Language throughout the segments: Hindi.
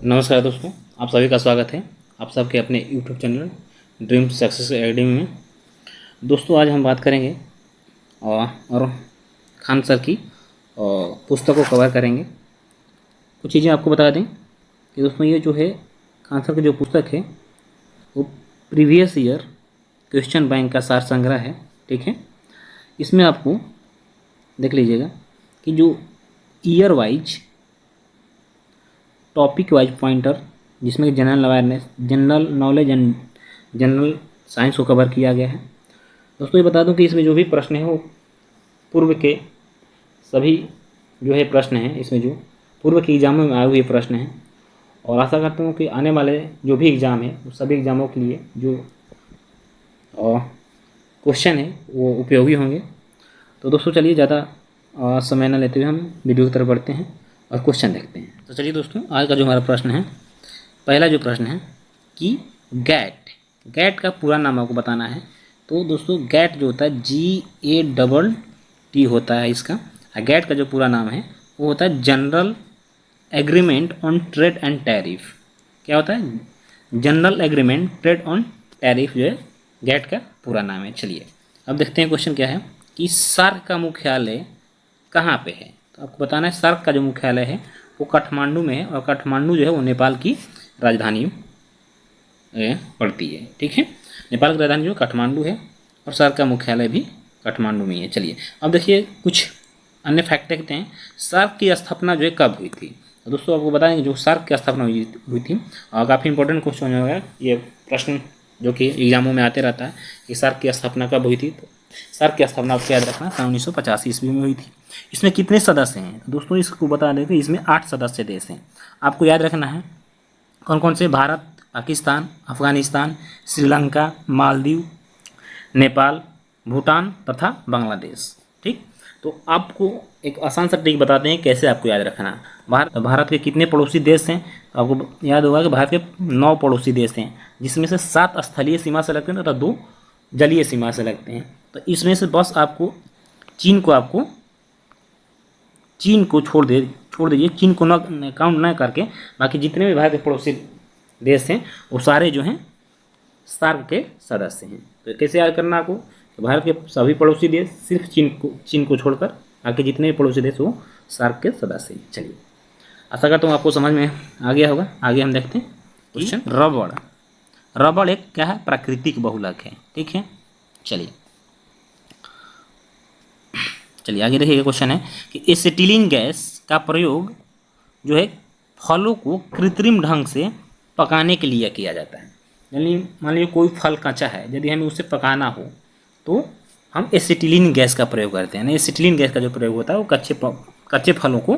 नमस्कार दोस्तों, आप सभी का स्वागत है आप सबके अपने YouTube channel dream success academy में। दोस्तों आज हम बात करेंगे और खान सर की पुस्तक को कवर करेंगे। कुछ चीज़ें आपको बता दें कि दोस्तों ये जो है खान सर की जो पुस्तक है वो प्रीवियस ईयर क्वेश्चन बैंक का सार संग्रह है। ठीक है, इसमें आपको देख लीजिएगा कि जो year wise topic wise pointer, जिसमें general awareness, general knowledge and general science को कवर किया गया है। दोस्तों ये बता दूं कि इसमें जो भी प्रश्न है वो पूर्व के सभी जो है प्रश्न हैं, इसमें जो पूर्व के एग्जामों में आए हुए प्रश्न हैं, और आशा करता हूँ कि आने वाले जो भी एग्ज़ाम है उस सभी एग्ज़ामों के लिए जो क्वेश्चन है वो उपयोगी होंगे। तो दोस्तों चलिए ज़्यादा समय न लेते हुए हम वीडियो की तरफ बढ़ते हैं और क्वेश्चन देखते हैं। तो चलिए दोस्तों, आज का जो हमारा प्रश्न है, पहला जो प्रश्न है कि गैट का पूरा नाम आपको बताना है। तो दोस्तों गैट जो होता है GATT होता है इसका। गैट का जो पूरा नाम है वो होता है general agreement on trade and tariff. क्या होता है? General agreement trade on tariff जो है गैट का पूरा नाम है। चलिए अब देखते हैं क्वेश्चन क्या है कि सार्क का मुख्यालय कहाँ पे है। तो आपको बताना है सार्क का जो मुख्यालय है वो काठमांडू में है, और काठमांडू जो है वो नेपाल की राजधानी पड़ती है। ठीक है, नेपाल की राजधानी जो काठमांडू है और सार्क का मुख्यालय भी काठमांडू में ही है। चलिए अब देखिए कुछ अन्य फैक्ट देखते हैं। सार्क की स्थापना जो है कब हुई थी। तो दोस्तों आपको बताएंगे जो सार्क की स्थापना हुई थी, और काफ़ी इंपॉर्टेंट क्वेश्चन होगा ये प्रश्न जो कि एग्जामों में आते रहता है कि सार्क की स्थापना कब हुई थी। तो सार्क की स्थापना आपको याद रखना 1985 ईस्वी में हुई थी। इसमें कितने सदस्य हैं दोस्तों, इसको बता दें कि इसमें 8 सदस्य देश हैं। आपको याद रखना है कौन कौन से: भारत, पाकिस्तान, अफगानिस्तान, श्रीलंका, मालदीव, नेपाल, भूटान तथा बांग्लादेश। ठीक, तो आपको एक आसान सा ट्रिक बताते हैं कैसे आपको याद रखना। भारत के कितने पड़ोसी देश हैं? तो आपको याद होगा कि भारत के 9 पड़ोसी देश हैं, जिसमें से 7 स्थलीय सीमा से लगते हैं तथा 2 जलीय सीमा से लगते हैं। तो इसमें से बस आपको चीन को छोड़ दीजिए। चीन को न काउंट न करके बाकी जितने भी भारत के पड़ोसी देश हैं वो सारे जो हैं सार्क के सदस्य हैं। तो कैसे याद करना आपको? तो भारत के सभी पड़ोसी देश सिर्फ चीन को छोड़कर बाकी जितने भी पड़ोसी देश वो सार्क के सदस्य हैं। चलिए आशा करता हूँ आपको समझ में आ गया होगा। आगे हम देखते हैं क्वेश्चन। रबड़ एक क्या है? प्राकृतिक बहुलक है। ठीक है, चलिए आगे देखिए। क्वेश्चन है कि एसिटिलीन गैस का प्रयोग जो है फलों को कृत्रिम ढंग से पकाने के लिए किया जाता है। यानी मान लीजिए कोई फल कच्चा है, यदि हमें उसे पकाना हो तो हम एसिटिलीन गैस का प्रयोग करते हैं। एसिटिलीन गैस का जो प्रयोग होता है वो कच्चे फलों को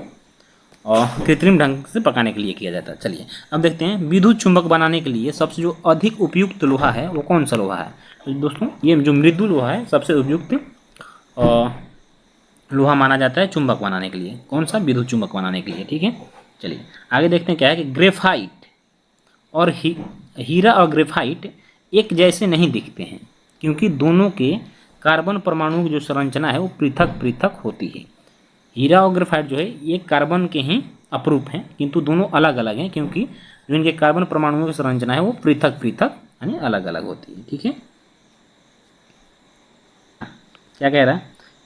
कृत्रिम ढंग से पकाने के लिए किया जाता है। चलिए अब देखते हैं विद्युत चुंबक बनाने के लिए सबसे जो अधिक उपयुक्त लोहा है वो कौन सा लोहा है। तो दोस्तों ये जो मृदु लोहा है सबसे उपयुक्त लोहा माना जाता है चुंबक बनाने के लिए। कौन सा? विद्युत चुंबक बनाने के लिए। ठीक है, चलिए आगे देखते हैं क्या है कि ग्रेफाइट और हीरा और ग्रेफाइट एक जैसे नहीं दिखते हैं, क्योंकि दोनों के कार्बन परमाणु की जो संरचना है वो पृथक पृथक होती है। हीरा और ग्रेफाइट जो है ये कार्बन के ही अपरूप हैं, किंतु दोनों अलग अलग हैं, क्योंकि जो इनके कार्बन परमाणुओं की संरचना है वो पृथक पृथक यानी अलग अलग होती है। ठीक है, क्या कह रहा है?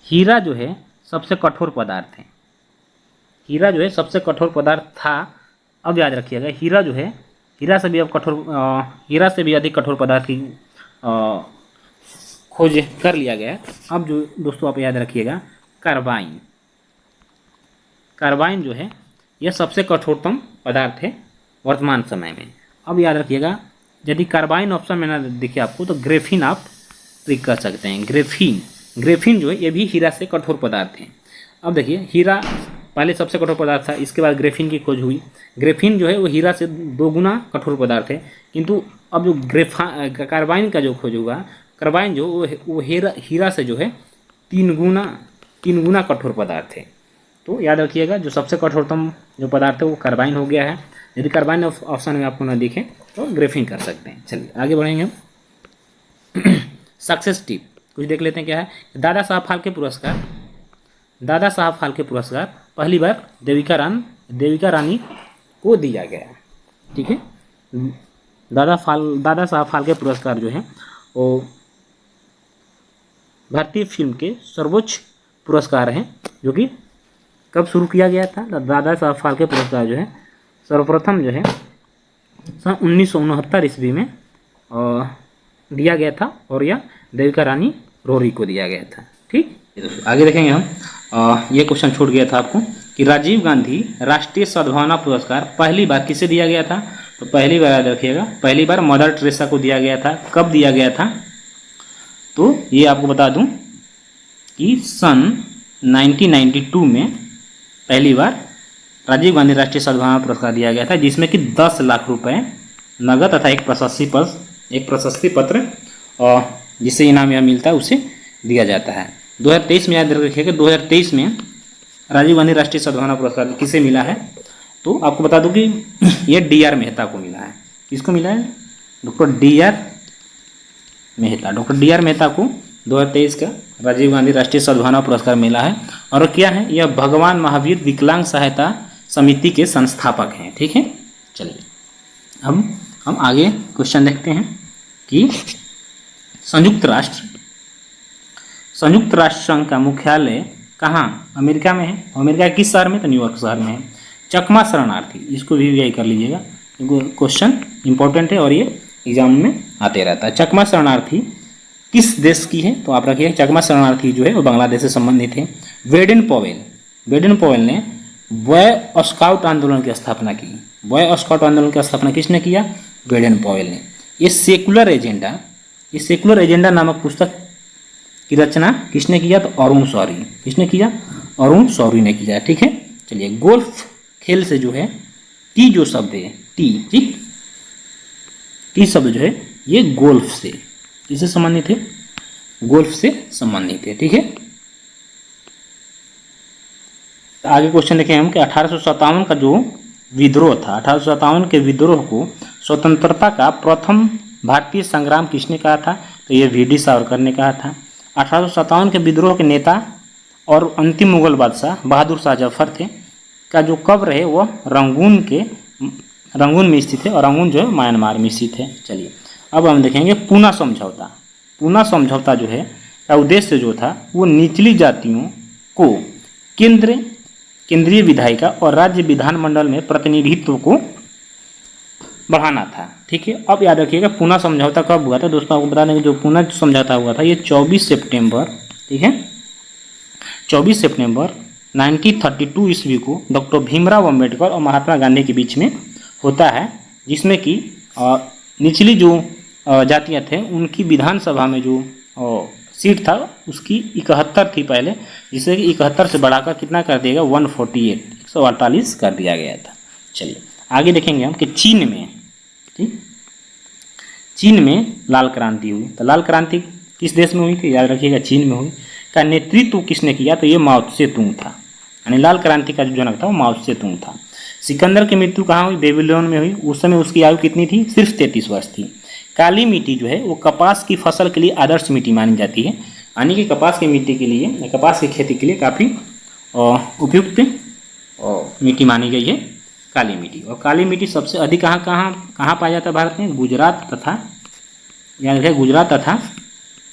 हीरा जो है सबसे कठोर पदार्थ है। हीरा जो है सबसे कठोर पदार्थ था। अब याद रखिएगा हीरा जो है हीरा से भी अधिक कठोर पदार्थ की खोज कर लिया गया। अब जो दोस्तों आप याद रखिएगा कार्बाइन जो है यह सबसे कठोरतम पदार्थ है वर्तमान समय में। अब याद रखिएगा यदि कार्बाइन ऑप्शन में ना दिखे आपको तो ग्रेफिन आप ट्रिक कर सकते हैं। ग्रेफिन जो है ये भी हीरा से कठोर पदार्थ है। अब देखिए हीरा पहले सबसे कठोर पदार्थ था, इसके बाद ग्रेफिन की खोज हुई। ग्रेफिन जो है वो हीरा से 2 गुना कठोर पदार्थ है, किंतु अब जो कार्बाइन का जो खोज हुआ, कार्बाइन जो वो हीरा से जो है 3 गुना कठोर पदार्थ है। तो याद रखिएगा जो सबसे कठोरतम जो पदार्थ है वो कार्बाइन हो गया है। यदि कार्बाइन ऑप्शन में आपको ना दिखे तो ग्रेफिन कर सकते हैं। चलिए आगे बढ़ेंगे हम। सक्सेस टिप कुछ देख लेते हैं क्या है। दादा साहब फाल्के पुरस्कार पहली बार देविका रानी को दिया गया। ठीक है। दादा साहब फाल्के पुरस्कार जो है वो भारतीय फिल्म के सर्वोच्च पुरस्कार हैं, जो कि कब शुरू किया गया था। दादा साहब फाल्के पुरस्कार जो है सर्वप्रथम जो है सन 1969 ईस्वी में दिया गया था, और यह देविका रानी रोरी को दिया गया था। ठीक, आगे देखेंगे हम। ये क्वेश्चन छूट गया था आपको कि राजीव गांधी राष्ट्रीय सद्भावना पुरस्कार पहली बार किसे दिया गया था। तो पहली बार याद रखिएगा, पहली बार मदर टेरेसा को दिया गया था। कब दिया गया था, तो ये आपको बता दूं कि सन 1992 में पहली बार राजीव गांधी राष्ट्रीय सद्भावना पुरस्कार दिया गया था, जिसमें कि 10 लाख रुपए नगद तथा एक प्रशस्ति पत्र और जिससे इनाम यह मिलता है उसे दिया जाता है। 2023 में याद रखिएगा, 2023 में राजीव गांधी राष्ट्रीय सद्भावना पुरस्कार किसे मिला है, तो आपको बता दूं कि यह डी.आर. मेहता को मिला है। किसको मिला है, doctor DR. Mehta. Doctor DR. Mehta को 2023 का राजीव गांधी राष्ट्रीय सद्भावना पुरस्कार मिला है। और क्या है, यह भगवान महावीर विकलांग सहायता समिति के संस्थापक हैं। ठीक है, चलिए अब हम आगे क्वेश्चन देखते हैं कि संयुक्त राष्ट्र संघ का मुख्यालय कहाँ, अमेरिका में है। अमेरिका के किस शहर में, तो न्यूयॉर्क शहर में है। चकमा शरणार्थी, इसको भी यही कर लीजिएगा, क्वेश्चन इंपॉर्टेंट है और ये एग्जाम में आते रहता है। चकमा शरणार्थी किस देश की है, तो आप रखिए चकमा शरणार्थी जो है वो बांग्लादेश से संबंधित है। वेडन पॉवेल ने बॉय स्काउट आंदोलन की स्थापना की। बॉय स्काउट आंदोलन की स्थापना किसने किया, वेडन पॉवेल ने। ये सेकुलर एजेंडा नामक पुस्तक की रचना किसने किया, तो अरुण शौरी। किसने किया, अरुण शौरी ने किया। ठीक है, चलिए गोल्फ खेल से जो है टी जो शब्द है, टी शब्द जो है ये गोल्फ से किससे संबंधित है, गोल्फ से संबंधित है। ठीक है, आगे क्वेश्चन देखें हम कि 1857 का जो विद्रोह था, 1857 के विद्रोह को स्वतंत्रता का प्रथम भारतीय संग्राम किसने कहा था, तो ये वी.डी. सावरकर ने कहा था। 1857 के विद्रोह के नेता और अंतिम मुगल बादशाह बहादुर शाह जफर थे, का जो कब्र है वह रंगून में स्थित है, और रंगून जो है म्यांमार में स्थित है। चलिए अब हम देखेंगे पूना समझौता जो है का उद्देश्य जो था वो निचली जातियों को केंद्रीय विधायिका और राज्य विधानमंडल में प्रतिनिधित्व को बढ़ाना था। ठीक है, अब याद रखिएगा पूना समझौता कब हुआ था दोस्तों, आपको बता दें कि जो पूना समझौता हुआ था ये 24 सितंबर, ठीक है 24 सितंबर 1932 ईस्वी को डॉक्टर भीमराव अंबेडकर और महात्मा गांधी के बीच में होता है, जिसमें कि निचली जो जातियाँ थे उनकी विधानसभा में जो सीट था उसकी 71 थी पहले, जिसे कि 71 से बढ़ाकर कितना कर दिया गया 148 कर दिया गया था। चलिए आगे देखेंगे हम कि चीन में लाल क्रांति हुई। तो लाल क्रांति किस देश में हुई थी, याद रखिएगा चीन में हुई। का नेतृत्व किसने किया, तो ये माओ त्से-तुंग था। यानी लाल क्रांति का जो जनक था वो माओ त्से-तुंग था। सिकंदर की मृत्यु कहाँ हुई, बेबीलोन में हुई। उस समय उसकी आयु कितनी थी, सिर्फ 33 वर्ष थी। काली मिट्टी जो है वो कपास की फसल के लिए आदर्श मिट्टी मानी जाती है, यानी कि कपास की मिट्टी के लिए, कपास की खेती के लिए काफ़ी उपयुक्त मिट्टी मानी गई है काली मिट्टी। और काली मिट्टी सबसे अधिक कहाँ पाया जाता है भारत में, गुजरात तथा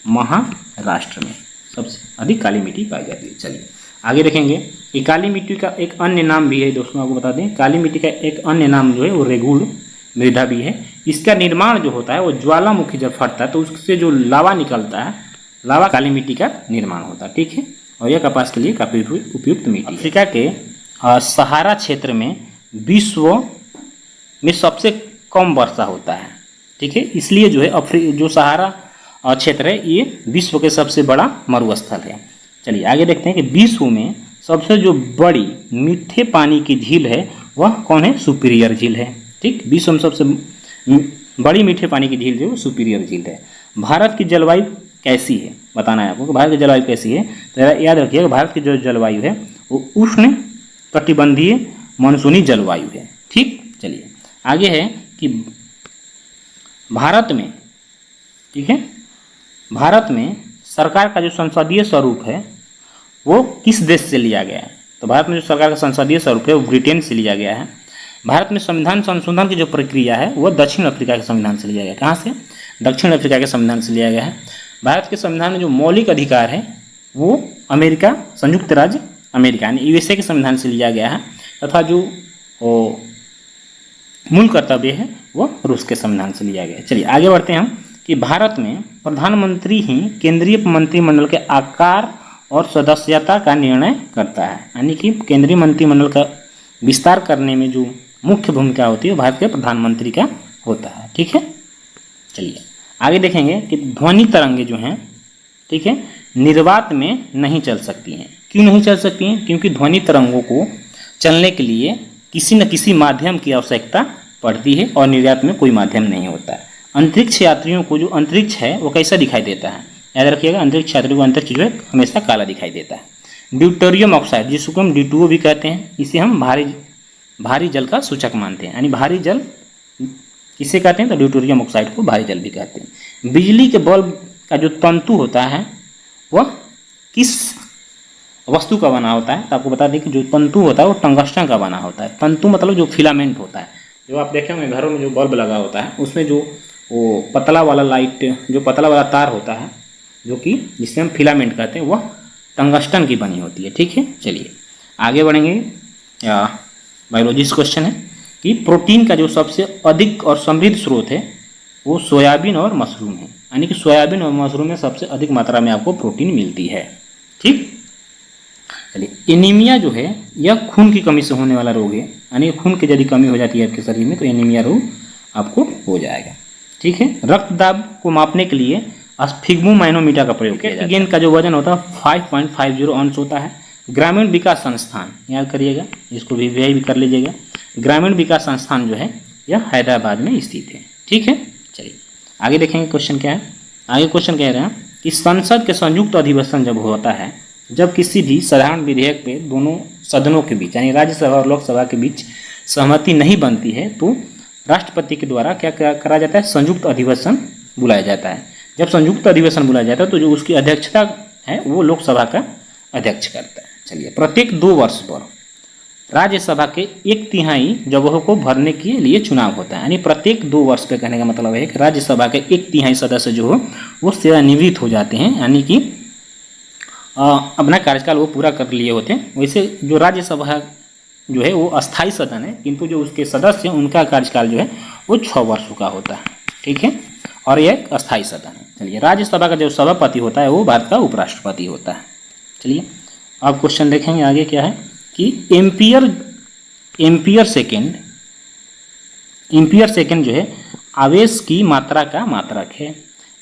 महाराष्ट्र में सबसे अधिक काली मिट्टी पाई जाती है। चलिए आगे देखेंगे कि काली मिट्टी का एक अन्य नाम भी है दोस्तों, आपको बता दें काली मिट्टी का एक अन्य नाम जो है वो रेगुड़ मृदा भी है। इसका निर्माण जो होता है वो ज्वालामुखी जब फटता है तो उससे जो लावा निकलता है, लावा काली मिट्टी का निर्माण होता है। ठीक है, और यह कपास के लिए काफ़ी उपयुक्त मिट्टी। अफ्रीका के सहारा क्षेत्र में विश्व में सबसे कम वर्षा होता है। ठीक है, इसलिए जो है जो सहारा क्षेत्र है ये विश्व के सबसे बड़ा मरुस्थल है। चलिए आगे देखते हैं कि विश्व में सबसे जो बड़ी मीठे पानी की झील है वह कौन है, सुपीरियर झील है। ठीक, विश्व में सबसे बड़ी मीठे पानी की झील जो है सुपीरियर झील है। भारत की जलवायु कैसी है, बताना है आपको कि भारत की जलवायु कैसी है। तो याद रखिएगा भारत की जो जलवायु है वो उष्ण कटिबंधीय मानसूनी जलवायु है। ठीक, चलिए आगे है कि भारत में, ठीक है, भारत में सरकार का जो संसदीय स्वरूप है वो किस देश से लिया गया है। तो भारत में जो सरकार का संसदीय स्वरूप है वो ब्रिटेन से लिया गया है। भारत में संविधान संशोधन की जो प्रक्रिया है वह दक्षिण अफ्रीका के संविधान से लिया गया है। कहाँ से? दक्षिण अफ्रीका के संविधान से लिया गया है। भारत के संविधान में जो मौलिक अधिकार है वो अमेरिका, संयुक्त राज्य अमेरिका यानी यूएसए के संविधान से लिया गया है, तथा जो मूल कर्तव्य है वह रूस के संविधान से लिया गया है। चलिए आगे बढ़ते हैं हम कि भारत में प्रधानमंत्री ही केंद्रीय मंत्रिमंडल के आकार और सदस्यता का निर्णय करता है, यानी कि केंद्रीय मंत्रिमंडल का विस्तार करने में जो मुख्य भूमिका होती है भारत के प्रधानमंत्री का होता है। ठीक है, चलिए आगे देखेंगे कि ध्वनि तरंगे जो हैं, ठीक है, निर्वात में नहीं चल सकती हैं। क्यों नहीं चल सकती हैं? क्योंकि ध्वनि तरंगों को चलने के लिए किसी न किसी माध्यम की आवश्यकता पड़ती है और निर्वात में कोई माध्यम नहीं होता है। अंतरिक्ष यात्रियों को जो अंतरिक्ष है वो कैसा दिखाई देता है? याद रखिएगा, अंतरिक्ष यात्रियों को अंतरिक्ष जो है हमेशा काला दिखाई देता है। ड्यूटेरियम ऑक्साइड जिसको हम D2O भी कहते हैं, इसे हम भारी जल का सूचक मानते हैं, यानी भारी जल किसे कहते हैं? तो ड्यूटेरियम ऑक्साइड को भारी जल भी कहते हैं। बिजली के बल्ब का जो तंतु होता है वह किस वस्तु का बना होता है? तो आपको बता दें कि जो तंतु होता है वो टंगस्टन का बना होता है। तंतु मतलब जो फिलामेंट होता है, जो आप देखे होंगे घरों में जो बल्ब लगा होता है उसमें जो वो पतला वाला लाइट, जो पतला वाला तार होता है जो कि जिसे हम फिलामेंट कहते हैं, वह टंगस्टन की बनी होती है। ठीक है, चलिए आगे बढ़ेंगे। बायोलॉजी क्वेश्चन है कि प्रोटीन का जो सबसे अधिक और समृद्ध स्रोत है वो सोयाबीन और मशरूम है, यानी कि सोयाबीन और मशरूम में सबसे अधिक मात्रा में आपको प्रोटीन मिलती है। ठीक, चलिए एनीमिया जो है यह खून की कमी से होने वाला रोग है, यानी खून की यदि कमी हो जाती है आपके शरीर में तो एनीमिया रोग आपको हो जाएगा। ठीक है, रक्तदाब को मापने के लिए स्फिग्मोमाइनोमीटर का प्रयोग किया जाता है। गेंद का जो वजन होता है 5.50 अंश होता है। ग्रामीण विकास संस्थान, याद करिएगा, इसको भी कर लीजिएगा। ग्रामीण विकास संस्थान जो है यह हैदराबाद में स्थित है। ठीक है, चलिए आगे देखेंगे क्वेश्चन क्या है। आगे क्वेश्चन कह रहे हैं कि संसद के संयुक्त अधिवेशन जब होता है, जब किसी भी साधारण विधेयक पे दोनों सदनों के बीच यानी राज्यसभा और लोकसभा के बीच सहमति नहीं बनती है तो राष्ट्रपति के द्वारा क्या करा जाता है? संयुक्त अधिवेशन बुलाया जाता है। जब संयुक्त अधिवेशन बुलाया जाता है तो जो उसकी अध्यक्षता है वो लोकसभा का अध्यक्ष करता है। चलिए, प्रत्येक 2 वर्ष पर राज्यसभा के 1/3 जगहों को भरने के लिए चुनाव होता है, यानी प्रत्येक 2 वर्ष पे कहने का मतलब है कि राज्यसभा के 1/3 सदस्य जो हो वो सेवानिवृत्त हो जाते हैं, यानी कि अपना कार्यकाल वो पूरा कर लिए होते हैं। वैसे जो राज्यसभा जो है वो अस्थायी सदन है, किंतु जो उसके सदस्य हैं उनका कार्यकाल जो है वो 6 वर्षों का होता है। ठीक है, और यह एक अस्थायी सदन है। चलिए, राज्यसभा का जो सभापति होता है वो भारत का उपराष्ट्रपति होता है। चलिए अब क्वेश्चन देखेंगे आगे क्या है कि एम्पियर सेकेंड जो है आवेश की मात्रा का मात्रक है।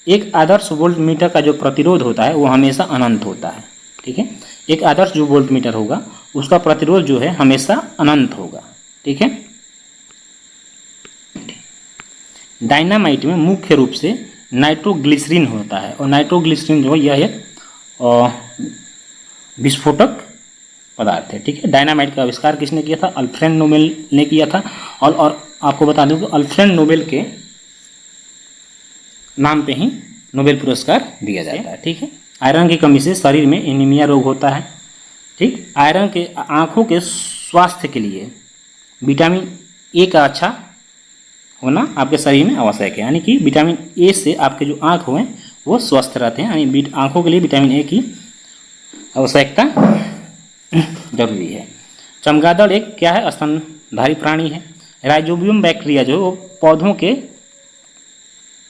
एक आदर्श वोल्टमीटर का जो प्रतिरोध होता है वो हमेशा अनंत होता है। ठीक है, एक आदर्श जो वोल्टमीटर होगा उसका प्रतिरोध जो है हमेशा अनंत होगा। ठीक है, डायनामाइट में मुख्य रूप से नाइट्रोग्लिसरीन होता है और नाइट्रोग्लिसरीन जो है यह एक विस्फोटक पदार्थ है। ठीक है, डायनामाइट का आविष्कार किसने किया था? अल्फ्रेड नोबेल ने किया था। और आपको बता दूं कि अल्फ्रेड नोबेल के नाम पे ही नोबेल पुरस्कार दिया जाता है। ठीक है, आयरन की कमी से शरीर में एनीमिया रोग होता है। ठीक, आयरन के आँखों के स्वास्थ्य के लिए विटामिन ए का अच्छा होना आपके शरीर में आवश्यक है, यानी कि विटामिन ए से आपके जो आँख हुए वो स्वस्थ रहते हैं, यानी आँखों के लिए विटामिन ए की आवश्यकता जरूरी है। चमगादड़ एक क्या है? स्तनधारी प्राणी है। राइजोबियम बैक्टीरिया जो है वो पौधों के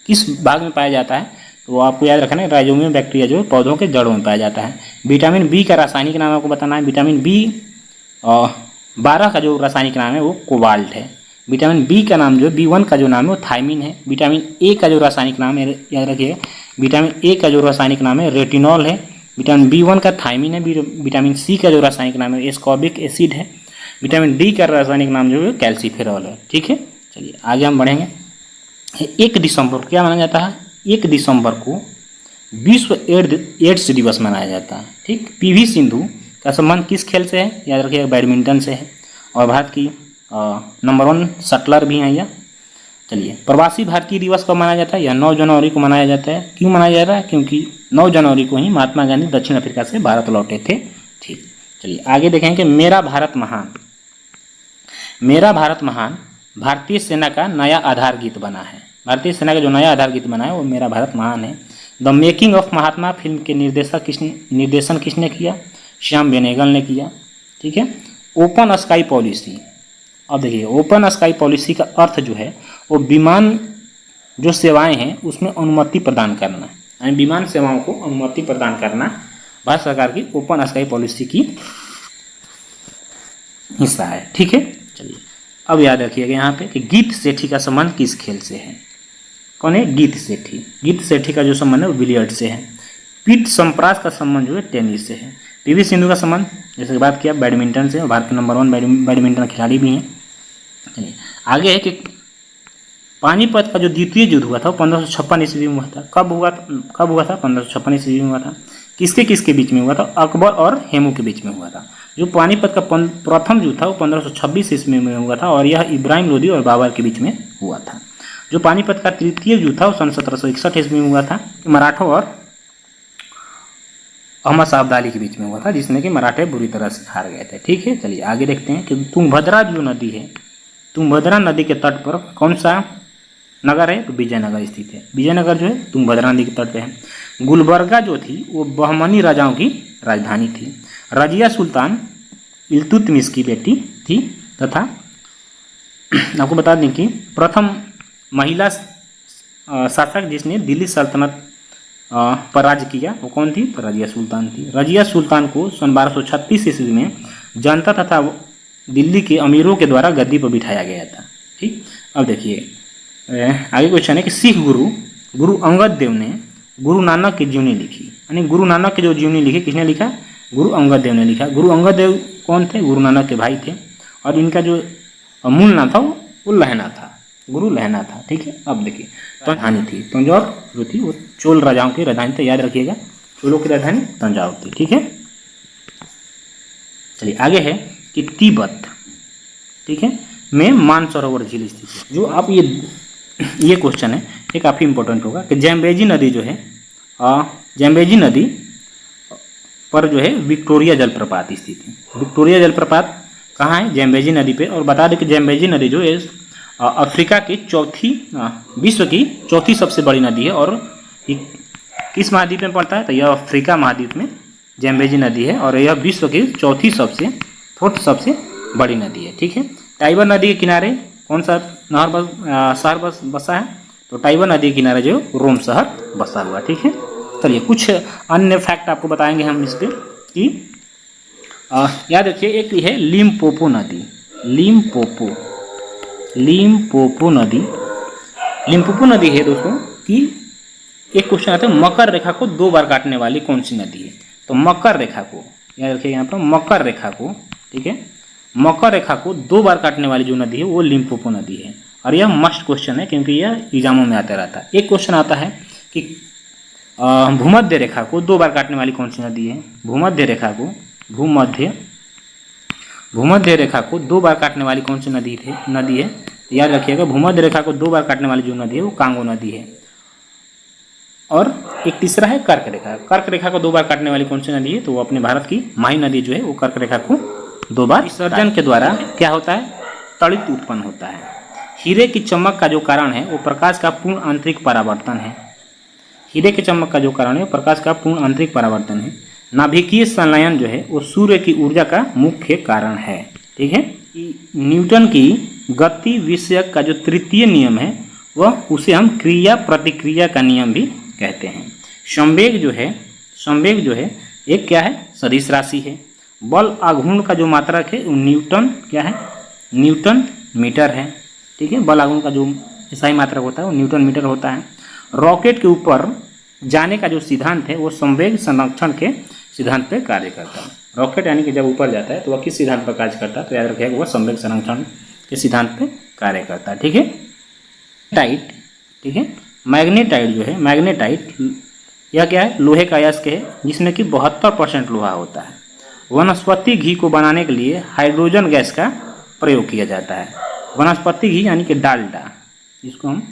किस भाग में पाया जाता है? तो आपको याद रखना है, राइजोबियम बैक्टीरिया जो है पौधों के जड़ों में पाया जाता है। विटामिन बी का रासायनिक नाम आपको बताना है। विटामिन B12 का जो रासायनिक नाम है वो कोबाल्ट है। विटामिन बी का नाम जो है B1 का जो नाम है वो थायमिन है। विटामिन ए का जो रासायनिक नाम है, याद रखिएगा, विटामिन ए का जो रासायनिक नाम है रेटिनॉल है। विटामिन B1 का थायमिन है। विटामिन सी का जो रासायनिक नाम है एस्कॉर्बिक एसिड है। विटामिन डी का रासायनिक नाम जो है कैल्सीफेरॉल है। ठीक है, चलिए आगे हम बढ़ेंगे। 1 दिसंबर को क्या माना जाता है? 1 दिसंबर को विश्व एड्स दिवस मनाया जाता है। ठीक, PV सिंधु का संबंध किस खेल से है? याद रखिएगा, बैडमिंटन से है और भारत की नंबर 1 शटलर भी हैं यह। चलिए, प्रवासी भारतीय दिवस कब मनाया जाता है? यह 9 जनवरी को मनाया जाता है। क्यों मनाया जा रहा है? क्योंकि 9 जनवरी को ही महात्मा गांधी दक्षिण अफ्रीका से भारत लौटे थे। ठीक, चलिए आगे देखें कि मेरा भारत महान। मेरा भारत महान भारतीय सेना का नया आधार गीत बना है। भारतीय सेना का जो नया आधार गीत बना है वो मेरा भारत महान है। The making of Mahatma film के निर्देशन किसने किया? श्याम बेनेगल ने किया। ठीक है। ओपन स्काई पॉलिसी, अब देखिए ओपन स्काई पॉलिसी का अर्थ जो है वो विमान जो सेवाएं हैं उसमें अनुमति प्रदान करना, यानी विमान सेवाओं को अनुमति प्रदान करना भारत सरकार की ओपन स्काई पॉलिसी की हिस्सा है। ठीक है। चलिए अब याद रखिएगा यहाँ पे कि गीत सेठी का संबंध किस खेल से है? कौन है? गीत सेठी। गीत सेठी का जो संबंध है वो बिलियर्ड से है। पीट सम्प्रास का संबंध जो है टेनिस से है। पीवी सिंधु का संबंध जैसे कि बात किया बैडमिंटन से, भारत के नंबर 1 बैडमिंटन खिलाड़ी भी हैं। चलिए आगे है कि पानीपत का जो द्वितीय युद्ध हुआ था वो 1556 ईस्वी में हुआ था। कब हुआ था? 1556 ईस्वी में हुआ था। किसके किसके बीच में हुआ था? अकबर और हेमू के बीच में हुआ था। जो पानीपत का प्रथम युद्ध था वो 1526 ईस्वी में हुआ था और यह इब्राहिम लोदी और बाबर के बीच में हुआ था। जो पानीपत का तृतीय युद्ध था वो सन 1761 ईस्वी में हुआ था, मराठों और अहमद शाह अब्दाली के बीच में हुआ था, जिसमें कि मराठे बुरी तरह से हार गए थे। ठीक है। चलिए आगे देखते हैं कि तुंगभद्रा जो नदी है, तुंगभद्रा नदी के तट पर कौन सा नगर है? तो विजयनगर स्थित है। विजयनगर जो है तुंगभद्रा नदी के तट पे है। गुलबर्गा जो थी वो बहमनी राजाओं की राजधानी थी। रजिया सुल्तान इल्तुतमिश की बेटी थी तथा आपको बता दें कि प्रथम महिला शासक जिसने दिल्ली सल्तनत पर राज्य किया वो कौन थी? तो रजिया सुल्तान थी। रजिया सुल्तान को सन 1236 ईस्वी में जनता तथा दिल्ली के अमीरों के द्वारा गद्दी पर बिठाया गया था। ठीक। अब देखिए आगे क्वेश्चन है कि सिख गुरु अंगद देव ने गुरु नानक की जीवनी लिखी, यानी गुरु नानक की जो जीवनी लिखी किसने लिखा? गुरु अंगद देव ने लिखा। गुरु अंगद देव कौन थे? गुरु नानक के भाई थे और इनका जो मूल नाम था वो लहना था, गुरु लहना था। ठीक है। अब देखिए राजधानी थी तंजौर जो थी वो चोल राजाओं की राजधानी थी, याद रखिएगा चोलों की राजधानी तंजौर थी। ठीक है। चलिए आगे है कि तिब्बत, ठीक है, में मानसरोवर झील स्थित है। जो आप ये क्वेश्चन है ये काफ़ी इंपॉर्टेंट होगा कि जैम्बेजी नदी जो है जैम्बेजी नदी पर जो है विक्टोरिया जलप्रपात स्थित है। विक्टोरिया जलप्रपात कहाँ है? जैम्बेजी नदी पे। और बता दें कि जैम्बेजी नदी जो है अफ्रीका की विश्व की चौथी सबसे बड़ी नदी है और किस महाद्वीप में पड़ता है? तो यह अफ्रीका महाद्वीप में जैम्बेजी नदी है और यह विश्व की चौथी सबसे बड़ी नदी है। ठीक है। टाइबर नदी के किनारे कौन सा शहर बसा है? तो टाइबर नदी के किनारे जो रोम शहर बसा हुआ। ठीक है। चलिए कुछ अन्य फैक्ट आपको बताएंगे हम इस पर कि याद रखिए एक है लिम्पोपो नदी। लिम्पोपो नदी है दोस्तों कि एक क्वेश्चन आता है मकर रेखा को 2 बार काटने वाली कौन सी नदी है? तो मकर रेखा को याद रखिए यहाँ पर मकर रेखा को, ठीक है, मकर रेखा को 2 बार काटने वाली जो नदी है वो लिम्पोपो नदी है। और यह मस्ट क्वेश्चन है क्योंकि यह एग्जामों में आता रहता है। एक क्वेश्चन आता है कि भूमध्य रेखा को 2 बार काटने वाली कौन सी नदी है? भूमध्य रेखा को 2 बार काटने वाली कौन सी नदी है? याद रखिएगा भूमध्य रेखा को 2 बार काटने वाली जो नदी है वो कांगो नदी है। और एक तीसरा है कर्क रेखा। कर्क रेखा को 2 बार काटने वाली कौन सी नदी है? तो वो अपने भारत की माही नदी जो है वो कर्क रेखा को 2 बार विसर्जन के द्वारा क्या होता है? तड़ित उत्पन्न होता है। हीरे की चमक का जो कारण है वो प्रकाश का पूर्ण आंतरिक परावर्तन है। हीरे की चमक का जो कारण है प्रकाश का पूर्ण आंतरिक परावर्तन है। नाभिकीय संलयन जो है वो सूर्य की ऊर्जा का मुख्य कारण है। ठीक है। न्यूटन की गति विषयक का जो तृतीय नियम है वह उसे हम क्रिया प्रतिक्रिया का नियम भी कहते हैं। संवेग जो है एक क्या है? सदिश राशि है। बल आघूर्ण का जो मात्रक है वो न्यूटन क्या है? न्यूटन मीटर है। ठीक है। बल आघूर्ण का जो ईसाई मात्रक होता है वो न्यूटन मीटर होता है। रॉकेट के ऊपर जाने का जो सिद्धांत है वो संवेग संरक्षण के सिद्धांत पर कार्य करता है। रॉकेट यानी कि जब ऊपर जाता है तो वह किस सिद्धांत पर कार्य करता है? तो याद रखिएगा वह संवेग संरक्षण के सिद्धांत पर कार्य करता है। ठीक है। ठीक है। मैग्नेटाइट यह क्या है? लोहे का अयस्क है जिसमें कि 72% लोहा होता है। वनस्पति घी को बनाने के लिए हाइड्रोजन गैस का प्रयोग किया जाता है। वनस्पति घी यानी कि डालडा, जिसको हम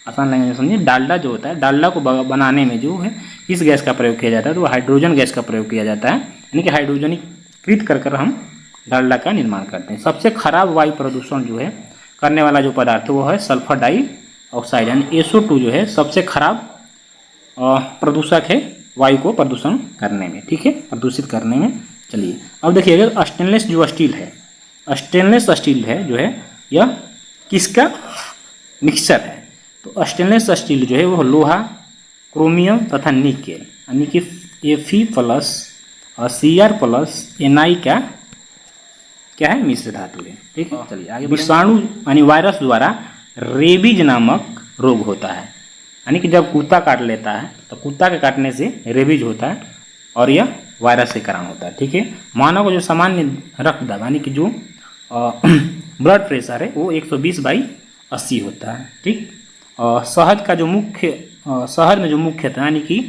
आसान लैंग्वेज में समझिए, डालडा जो होता है, डालडा को बनाने में जो है किस गैस का प्रयोग किया जाता है? तो हाइड्रोजन गैस का प्रयोग किया जाता है, यानी कि हाइड्रोजनीकृत कर हम डालडा का निर्माण करते हैं। सबसे खराब वायु प्रदूषण जो है करने वाला जो पदार्थ है वो है सल्फर डाइऑक्साइड, यानी SO2 जो है सबसे खराब प्रदूषक है वायु को प्रदूषण करने में, ठीक है, प्रदूषित करने में। चलिए अब देखिएगा स्टेनलेस जो स्टील है, स्टेनलेस स्टील है जो है यह किसका मिक्सचर है। तो स्टेनलेस स्टील जो है वो लोहा, क्रोमियम तथा निकेल यानी कि Fe+ और Cr+ Ni का क्या है, मिश्र धातु है, ठीक है। चलिए आगे, विषाणु यानी वायरस द्वारा रेबीज नामक रोग होता है, यानी कि जब कुत्ता काट लेता है तो कुत्ता के काटने से रेबीज होता है और यह वायरस के कारण होता है, ठीक है। मानव को जो सामान्य रक्तदाब यानी कि जो ब्लड प्रेशर है वो 120/80 होता है, ठीक। शहद का जो मुख्य शहद में जो मुख्यतः यानी कि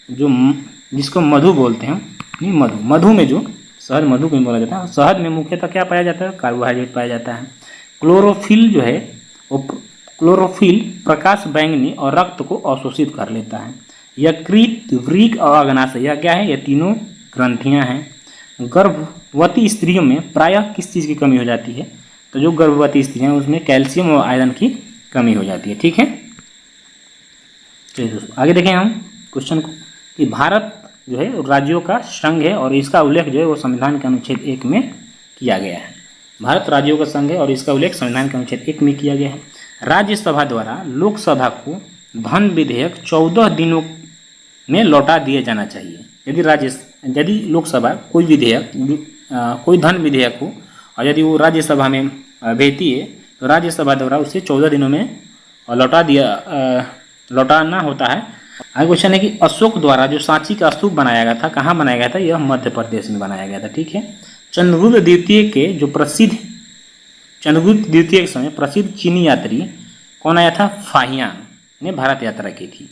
जो जिसको मधु बोलते हैं, नहीं मधु में जो शहद, मधु को बोला जाता है, शहद में मुख्यतः क्या पाया जाता है, कार्बोहाइड्रेट पाया जाता है। क्लोरोफिल जो है वो क्लोरोफिल प्रकाश बैंगनी और रक्त को अवशोषित कर लेता है। यकृत, वृक्क और अग्नाशय, यह क्या है, ये तीनों ग्रंथियां हैं। गर्भवती स्त्रियों में प्रायः किस चीज़ की कमी हो जाती है, तो जो गर्भवती स्त्रियां हैं उसमें कैल्शियम और आयरन की कमी हो जाती है, ठीक है। चलिए दोस्तों आगे देखें हम क्वेश्चन को कि भारत जो है राज्यों का संघ है और इसका उल्लेख जो है वो संविधान के अनुच्छेद 1 में किया गया है। भारत राज्यों का संघ है और इसका उल्लेख संविधान के अनुच्छेद 1 में किया गया है। राज्यसभा द्वारा लोकसभा को धन विधेयक 14 दिनों में लौटा दिया जाना चाहिए। यदि लोकसभा कोई विधेयक कोई धन विधेयक हो और यदि वो राज्यसभा में भेजती है तो राज्यसभा द्वारा उसे 14 दिनों में लौटाना होता है। आगे क्वेश्चन है कि अशोक द्वारा जो सांची का स्तूप बनाया गया था, कहाँ बनाया गया था, यह मध्य प्रदेश में बनाया गया था, ठीक है। चंद्रगुप्त द्वितीय के जो प्रसिद्ध चंद्रगुप्त द्वितीय के समय प्रसिद्ध चीनी यात्री कौन आया था, फाहियान ने भारत यात्रा की थी।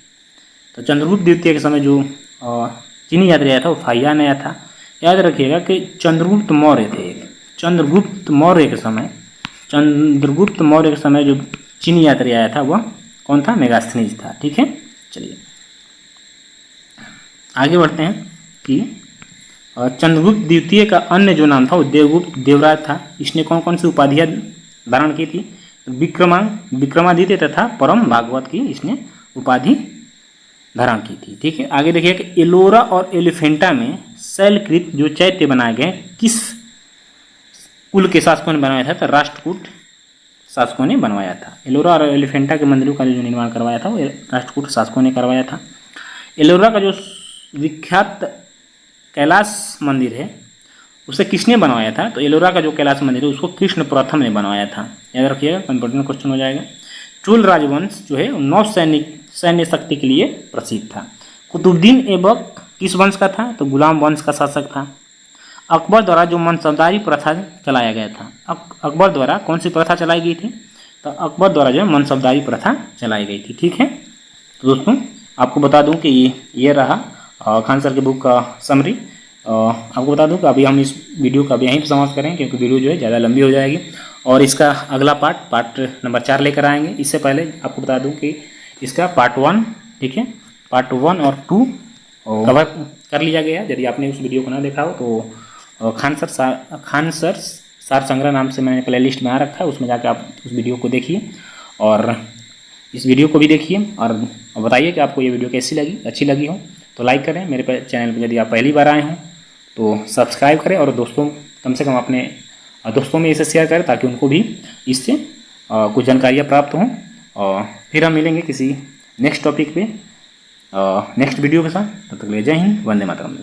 तो चंद्रगुप्त द्वितीय के समय जो चीनी यात्री आया था वो फाहियान आया था। याद रखिएगा कि चंद्रगुप्त मौर्य थे, चंद्रगुप्त मौर्य के समय जो चीनी यात्री आया था वह कौन था, मेगास्थनीज था, ठीक है। चलिए आगे बढ़ते हैं कि चंद्रगुप्त द्वितीय का अन्य जो नाम था वो देवगुप्त देवराज था। इसने कौन कौन सी उपाधियां धारण की थी, विक्रमादित्य तथा परम भागवत की इसने उपाधि धारण की थी, ठीक है। आगे देखिए कि एलोरा और एलिफेंटा में शैलकृत जो चैत्य बनाए गए किस कुल के शासकों ने बनाया था, तो राष्ट्रकूट शासकों ने बनवाया था। एलोरा और एलिफेंटा के मंदिरों का जो निर्माण करवाया था वो राष्ट्रकूट शासकों ने करवाया था। एलोरा का जो विख्यात कैलाश मंदिर है उसे किसने बनवाया था, तो एलोरा का जो कैलाश मंदिर है उसको कृष्ण प्रथम ने बनवाया था। याद रखिएगा, इंपॉर्टेंट क्वेश्चन हो जाएगा। चोल राजवंश जो है नौ सैन्य शक्ति के लिए प्रसिद्ध था। कुतुबुद्दीन ऐबक किस वंश का था, तो गुलाम वंश का शासक था। अकबर द्वारा जो मनसबदारी प्रथा चलाया गया था, अकबर द्वारा कौन सी प्रथा चलाई गई थी, तो अकबर द्वारा जो है मनसबदारी प्रथा चलाई गई थी, ठीक है। तो दोस्तों आपको बता दूं कि ये रहा खान सर के बुक का समरी। आपको बता दूं कि अभी हम इस वीडियो का अभी यहीं पर समाप्त करें क्योंकि वीडियो जो है ज़्यादा लंबी हो जाएगी और इसका अगला पार्ट नंबर 4 लेकर आएंगे। इससे पहले आपको बता दूं कि इसका पार्ट 1, ठीक है, पार्ट 1 और 2 कवर कर लिया गया। यदि आपने उस वीडियो को ना देखा हो तो खान सर सार संग्रह नाम से मैंने प्ले लिस्ट में आ रखा है, उसमें जाकर आप उस वीडियो को देखिए और इस वीडियो को भी देखिए और बताइए कि आपको ये वीडियो कैसी लगी। अच्छी लगी हो तो लाइक करें, मेरे चैनल पर यदि आप पहली बार आए हों तो सब्सक्राइब करें और दोस्तों कम से कम अपने दोस्तों में इसे शेयर करें ताकि उनको भी इससे कुछ जानकारियाँ प्राप्त हों। और फिर हम मिलेंगे किसी नेक्स्ट टॉपिक पे नेक्स्ट वीडियो के साथ। तब तक ले जय हिंद, वंदे मातरम।